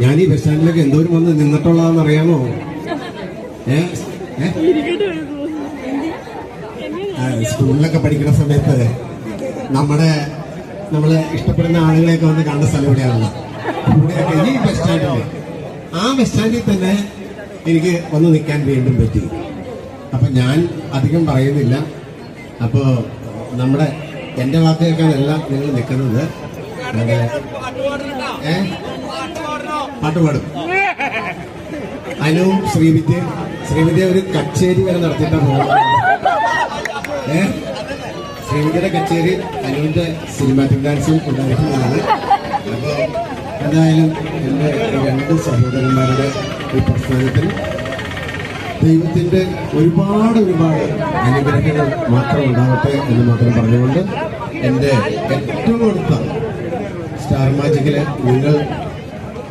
ഞാൻ ഈ ബസ് സ്റ്റാൻഡിലേക്ക് എന്തോരം വന്ന് നിന്നിട്ടുള്ളതെന്ന് അറിയാമോ? സ്കൂളിലൊക്കെ പഠിക്കുന്ന സമയത്ത് നമ്മളെ ഇഷ്ടപ്പെടുന്ന ആളുകളെയൊക്കെ വന്ന് കണ്ട സ്ഥലം ഇവിടെയാണല്ലോ. ഇവിടെയൊക്കെ ഈ ബസ് സ്റ്റാൻഡില്, ആ ബസ് സ്റ്റാൻഡിൽ തന്നെ എനിക്ക് വന്ന് നിൽക്കാൻ വീണ്ടും പറ്റി. അപ്പൊ ഞാൻ അധികം പറയുന്നില്ല. അപ്പോ എന്റെ വാക്ക് കേൾക്കാനല്ല നിങ്ങൾ നിൽക്കുന്നത്. പാട്ടുപാടും. അനുവും ശ്രീവിദ്യ ഒരു കച്ചേരി വരെ നടത്തിയിട്ടാണ് പോകുന്നത്. ശ്രീവിദ്യയുടെ കച്ചേരി അനുവിന്റെ സിനിമാറ്റിക് ഡാൻസും ഉണ്ടായിരിക്കുന്നതാണ്. അപ്പൊ എന്തായാലും എന്റെ രണ്ട് സഹോദരന്മാരുടെ ഈ പ്രസ്ഥാനത്തിൽ ദൈവത്തിന്റെ ഒരുപാട് അനുഗ്രഹങ്ങൾ മാത്രം ഉണ്ടാവട്ടെ എന്ന് മാത്രം പറഞ്ഞുകൊണ്ട് എന്റെ ഏറ്റവും അടുത്ത സ്റ്റാർ മാജിക്കില് നിങ്ങൾ